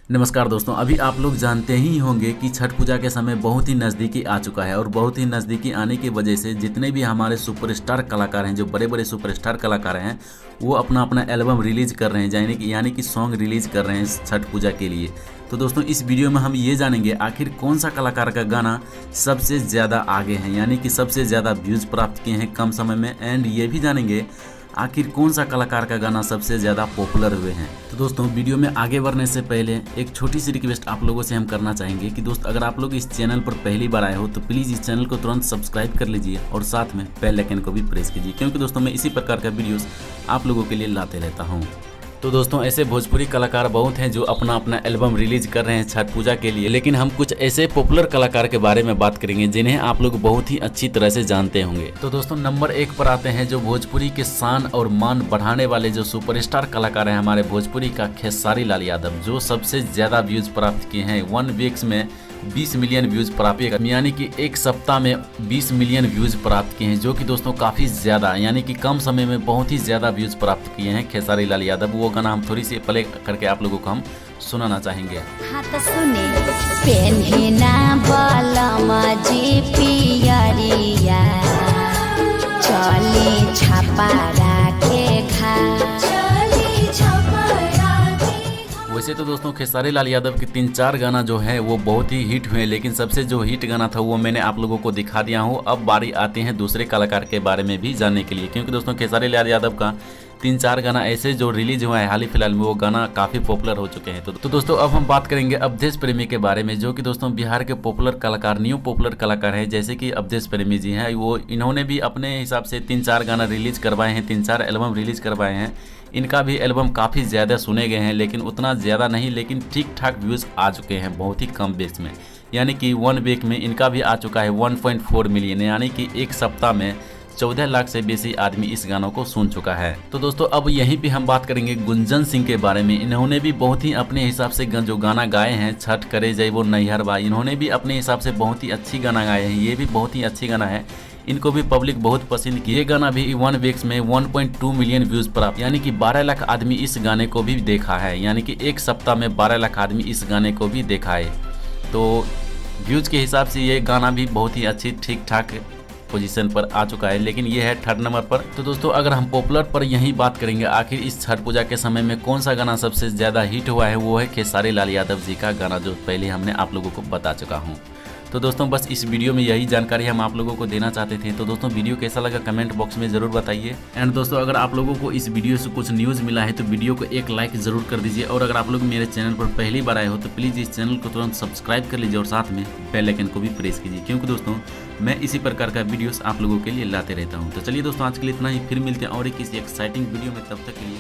नमस्कार दोस्तों, अभी आप लोग जानते ही होंगे कि छठ पूजा के समय बहुत ही नज़दीकी आ चुका है और बहुत ही नज़दीकी आने की वजह से जितने भी हमारे सुपरस्टार कलाकार हैं, जो बड़े बड़े सुपरस्टार कलाकार हैं, वो अपना अपना एल्बम रिलीज़ कर रहे हैं, यानी कि सॉन्ग रिलीज़ कर रहे हैं छठ पूजा के लिए। तो दोस्तों इस वीडियो में हम ये जानेंगे आखिर कौन सा कलाकार का गाना सबसे ज़्यादा आगे हैं, यानी कि सबसे ज़्यादा व्यूज़ प्राप्त किए हैं कम समय में। एंड ये भी जानेंगे आखिर कौन सा कलाकार का गाना सबसे ज़्यादा पॉपुलर हुए हैं। तो दोस्तों वीडियो में आगे बढ़ने से पहले एक छोटी सी रिक्वेस्ट आप लोगों से हम करना चाहेंगे कि दोस्त अगर आप लोग इस चैनल पर पहली बार आए हो तो प्लीज़ इस चैनल को तुरंत सब्सक्राइब कर लीजिए और साथ में बेल आइकन को भी प्रेस कीजिए, क्योंकि दोस्तों मैं इसी प्रकार का वीडियोस आप लोगों के लिए लाते रहता हूँ। तो दोस्तों ऐसे भोजपुरी कलाकार बहुत हैं जो अपना अपना एल्बम रिलीज कर रहे हैं छठ पूजा के लिए, लेकिन हम कुछ ऐसे पॉपुलर कलाकार के बारे में बात करेंगे जिन्हें आप लोग बहुत ही अच्छी तरह से जानते होंगे। तो दोस्तों नंबर 1 पर आते हैं जो भोजपुरी के शान और मान बढ़ाने वाले जो सुपरस्टार कलाकार हैं हमारे भोजपुरी का खेसारी लाल यादव, जो सबसे ज़्यादा व्यूज़ प्राप्त किए हैं। 1 वीक्स में 20 मिलियन व्यूज़ प्राप्त, यानी कि एक सप्ताह में 20 मिलियन व्यूज़ प्राप्त किए हैं, जो कि दोस्तों काफ़ी ज़्यादा, यानी कि कम समय में बहुत ही ज़्यादा व्यूज़ प्राप्त किए हैं खेसारी लाल यादव। वो गाना हम थोड़ी सी प्ले करके आप लोगों को हम सुनाना चाहेंगे। हाँ तो सुने पेन्हिना बालमा जी पियरिया चली छापा राखे घा। वैसे तो दोस्तों खेसारी लाल यादव के 3-4 गाना जो है वो बहुत ही हिट हुए, लेकिन सबसे जो हिट गाना था वो मैंने आप लोगों को दिखा दिया हूँ। अब बारी आती है दूसरे कलाकार के बारे में भी जानने के लिए, क्योंकि दोस्तों खेसारी लाल यादव का 3-4 गाना ऐसे जो रिलीज हुआ है हाल ही फिलहाल में, वो गाना काफ़ी पॉपुलर हो चुके हैं। तो दोस्तों अब हम बात करेंगे अवधेश प्रेमी के बारे में, जो कि दोस्तों बिहार के पॉपुलर कलाकार, न्यू पॉपुलर कलाकार हैं, जैसे कि अवधेश प्रेमी जी हैं। इन्होंने भी अपने हिसाब से 3-4 गाना रिलीज करवाए हैं, 3-4 एल्बम रिलीज करवाए हैं। इनका भी एल्बम काफ़ी ज़्यादा सुने गए हैं, लेकिन उतना ज़्यादा नहीं, लेकिन ठीक ठाक व्यूज़ आ चुके हैं बहुत ही कम बेस में। यानी कि 1 वीक में इनका भी आ चुका है 1.4 मिलियन, यानी कि एक सप्ताह में 14 लाख से बेसी आदमी इस गानों को सुन चुका है। तो दोस्तों अब यहीं पे हम बात करेंगे गुंजन सिंह के बारे में। इन्होंने भी बहुत ही अपने हिसाब से जो गाना गाए हैं, छठ करे जय वो नैहर बा, इन्होंने भी अपने हिसाब से बहुत ही अच्छी गाना गाए हैं। ये भी बहुत ही अच्छी गाना है, इनको भी पब्लिक बहुत पसंद की। ये गाना भी 1 वीक्स में 1.2 मिलियन व्यूज़ प्राप्त, यानी कि 12 लाख आदमी इस गाने को भी देखा है, यानी कि एक सप्ताह में 12 लाख आदमी इस गाने को भी देखा है। तो व्यूज़ के हिसाब से ये गाना भी बहुत ही अच्छी ठीक ठाक पोजीशन पर आ चुका है, लेकिन ये है 3rd नंबर पर। तो दोस्तों अगर हम पॉपुलर पर यही बात करेंगे आखिर इस छठ पूजा के समय में कौन सा गाना सबसे ज़्यादा हिट हुआ है, वो है खेसारी लाल यादव जी का गाना, जो पहले हमने आप लोगों को बता चुका हूँ। तो दोस्तों बस इस वीडियो में यही जानकारी हम आप लोगों को देना चाहते थे। तो दोस्तों वीडियो कैसा लगा कमेंट बॉक्स में ज़रूर बताइए। एंड दोस्तों अगर आप लोगों को इस वीडियो से कुछ न्यूज़ मिला है तो वीडियो को एक लाइक ज़रूर कर दीजिए, और अगर आप लोग मेरे चैनल पर पहली बार आए हो तो प्लीज़ इस चैनल को तुरंत सब्सक्राइब कर लीजिए और साथ में बेल आइकन को भी प्रेस कीजिए, क्योंकि दोस्तों मैं इसी प्रकार का वीडियोस आप लोगों के लिए लाते रहता हूँ। तो चलिए दोस्तों आज के लिए इतना ही, फिर मिलते हैं और किसी एक्साइटिंग वीडियो में, तब तक के लिए